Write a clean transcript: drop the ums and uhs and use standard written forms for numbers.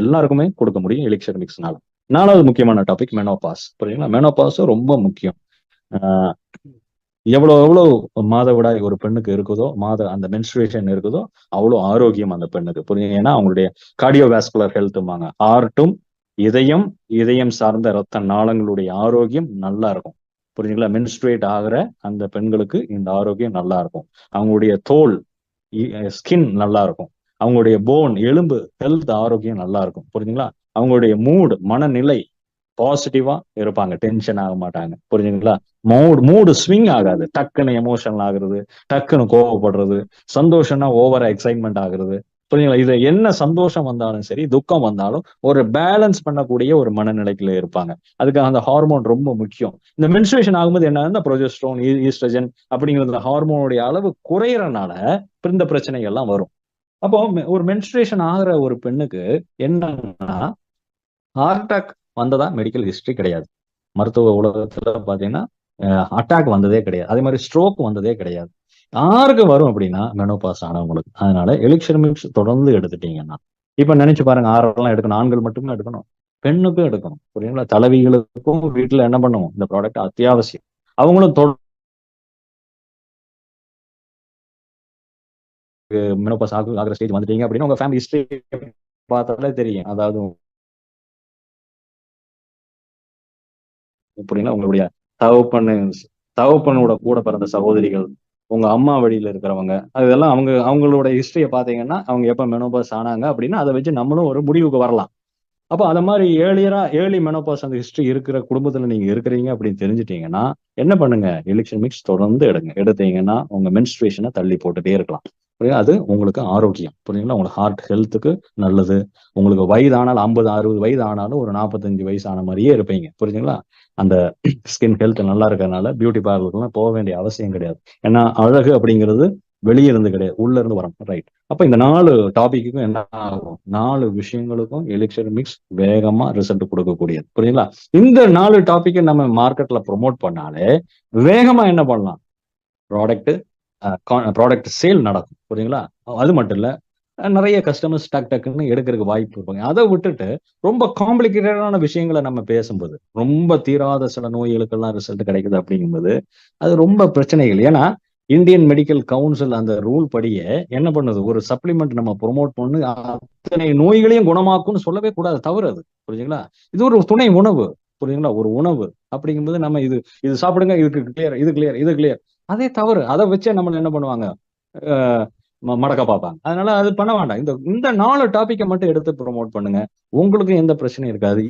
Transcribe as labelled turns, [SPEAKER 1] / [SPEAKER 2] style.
[SPEAKER 1] எல்லாருக்குமே கொடுக்க முடியும் எலிக்சர் மிக்ஸ்னால. 4வது முக்கியமான டாபிக் மெனோபாஸ். புரியுங்களா? மெனோபாஸும் ரொம்ப முக்கியம். ஆஹ் எவ்வளவு எவ்வளவு மாதவிடாய் ஒரு பெண்ணுக்கு இருக்குதோ, அந்த மென்ஸ்ட்ரேஷன் இருக்குதோ, அவ்வளவு ஆரோக்கியம் அந்த பெண்ணுக்கு. புரியுங்க? ஏன்னா அவங்களுடைய கார்டியோவாஸ்குலர் ஹெல்த்பாங்க. ஹார்ட்டும் இதயம், இதயம் சார்ந்த ரத்த நாளங்களுடைய ஆரோக்கியம் நல்லா இருக்கும். புரியுங்களா? மென்ஸ்ட்ரேட் ஆகிற அந்த பெண்களுக்கு இந்த ஆரோக்கியம் நல்லா இருக்கும். அவங்களுடைய தோல், ஸ்கின் நல்லா இருக்கும். அவங்களுடைய போன், எலும்பு ஹெல்த் ஆரோக்கியம் நல்லா இருக்கும். புரியுதுங்களா? அவங்களுடைய மூடு, மனநிலை பாசிட்டிவா இருப்பாங்க. டென்ஷன் ஆக மாட்டாங்க. புரிஞ்சுங்களா? மூடு ஸ்விங் ஆகாது. டக்குன்னு எமோஷனல் ஆகுறது, டக்குன்னு கோவப்படுறது, சந்தோஷம்னா ஓவரா எக்ஸைட்மெண்ட் ஆகுறது. புரியுங்களா? இது என்ன சந்தோஷம் வந்தாலும் சரி, துக்கம் வந்தாலும் ஒரு பேலன்ஸ் பண்ணக்கூடிய ஒரு மனநிலைக்குள்ள இருப்பாங்க. அதுக்கு அந்த ஹார்மோன் ரொம்ப முக்கியம். இந்த மென்ஸ்ட்ரேஷன் ஆகும்போது என்ன, இந்த ப்ரொஜெஸ்ட்ரோன், ஈஸ்ட்ரஜன் அப்படிங்கிற ஹார்மோனுடைய அளவு குறையறனால இந்த பிரச்சனைகள்லாம் வரும். அப்போ ஒரு மென்ஸ்ட்ரேஷன் ஆகிற ஒரு பெண்ணுக்கு என்னன்னா, ஹார்ட் அட்டாக் வந்ததா மெடிக்கல் ஹிஸ்டரி கிடையாது. மருத்துவ உலகத்துல பாத்தீங்கன்னா அட்டாக் வந்ததே கிடையாது. அதே மாதிரி ஸ்ட்ரோக் வந்ததே கிடையாது. யாருக்கு வரும் அப்படின்னா மெனோபாஸ் ஆனவங்களுக்கு. அதனால எலிக்சர் மிக்ஸ் தொடர்ந்து எடுத்துட்டீங்கன்னா, இப்ப நினைச்சு பாருங்க, ஆறெல்லாம் எடுக்கணும், ஆண்கள் மட்டுமே எடுக்கணும், பெண்ணுக்கும் எடுக்கணும். புரியுங்களா? தலைவிகளுக்கும் வீட்டுல என்ன பண்ணுவோம், இந்த ப்ராடக்ட் அத்தியாவசியம். அவங்களும் மெனோபாஸ் ஆகிற ஸ்டேஜ் வந்துட்டீங்க அப்படின்னா உங்க ஃபேமிலி ஹிஸ்டரி பார்த்தாலே தெரியும். அதாவது புரியுங்களா? உங்களுடைய தகப்பன்னு தகப்பனோட கூட பிறந்த சகோதரிகள், உங்க அம்மா வழியில இருக்கிறவங்க, அதெல்லாம் அவங்களோட ஹிஸ்டரிய பாத்தீங்கன்னா அவங்க எப்ப மெனோபாஸ் ஆனாங்க அப்படின்னா அதை வச்சு நம்மளும் ஒரு முடிவுக்கு வரலாம். அப்போ அத மாதிரி ஏர்லி மெனோபாஸ் அந்த ஹிஸ்டரி இருக்கிற குடும்பத்துல நீங்க இருக்கிறீங்க அப்படின்னு தெரிஞ்சுட்டீங்கன்னா என்ன பண்ணுங்க, எலிக்சர் மிக்ஸ் தொடர்ந்து எடுத்தீங்கன்னா உங்க மென்ஸ்ட்ரேஷனை தள்ளி போட்டுட்டே இருக்கலாம். அது உங்களுக்கு ஆரோக்கியம். புரியுங்களா? உங்களுக்கு ஹார்ட் ஹெல்த்துக்கு நல்லது. உங்களுக்கு வயதானாலும் 50 60 வயது ஆனாலும் ஒரு 45 வயசு ஆன மாதிரியே இருப்பீங்க. புரியுதுங்களா? அந்த ஸ்கின் ஹெல்த் நல்லா இருக்கிறதுனால பியூட்டி பார்லருக்குலாம் போக வேண்டிய அவசியம் கிடையாது. ஏன்னா அழகு அப்படிங்கிறது வெளியே இருந்து கிடையாது, உள்ள இருந்து வரும். ரைட்? அப்ப இந்த 4 டாபிக்கும் என்ன ஆகும், 4 விஷயங்களுக்கும் எலிக்சர் மிக்ஸ் வேகமா ரிசல்ட் கொடுக்கக்கூடியது. புரியுங்களா? இந்த 4 டாபிக்கை நம்ம மார்க்கெட்ல ப்ரொமோட் பண்ணாலே வேகமா என்ன பண்ணலாம், ப்ராடக்ட் ப்ராடக்ட் சேல் நடக்கும். புரியுங்களா? அது மட்டும் இல்ல, நிறைய கஸ்டமர்ஸ் டக்குன்னு எடுக்கிறதுக்கு வாய்ப்பு இருப்பாங்க. அதை விட்டுட்டு ரொம்ப காம்ப்ளிகேட்டடான விஷயங்களை நம்ம பேசும்போது, ரொம்ப தீராத சில நோய்களுக்கெல்லாம் ரிசல்ட் கிடைக்குது அப்படிங்கும்போது அது ரொம்ப பிரச்சனைகள். ஏன்னா இந்தியன் மெடிக்கல் கவுன்சில் அந்த ரூல் படியே என்ன பண்ணுது, ஒரு சப்ளிமெண்ட் நம்ம ப்ரொமோட் பண்ணு அத்தனை நோய்களையும் குணமாக்கும்னு சொல்லவே கூடாது, தவறு அது. புரியுதுங்களா? இது ஒரு துணை உணவு. புரியுதுங்களா? ஒரு உணவு அப்படிங்கும்போது நம்ம இது இது சாப்பிடுங்க, இதுக்கு கிளியர், இது கிளியர், இது கிளியர், அதே தவறு. அதை வச்சே நம்ம என்ன பண்ணுவாங்க, மடக்க பார்ப்பாங்க. அதனால அது பண்ண வேண்டாம். இந்த இந்த 4 டாபிக்கை மட்டும் எடுத்து ப்ரொமோட் பண்ணுங்க, உங்களுக்கு எந்த பிரச்சனையும் இருக்காது.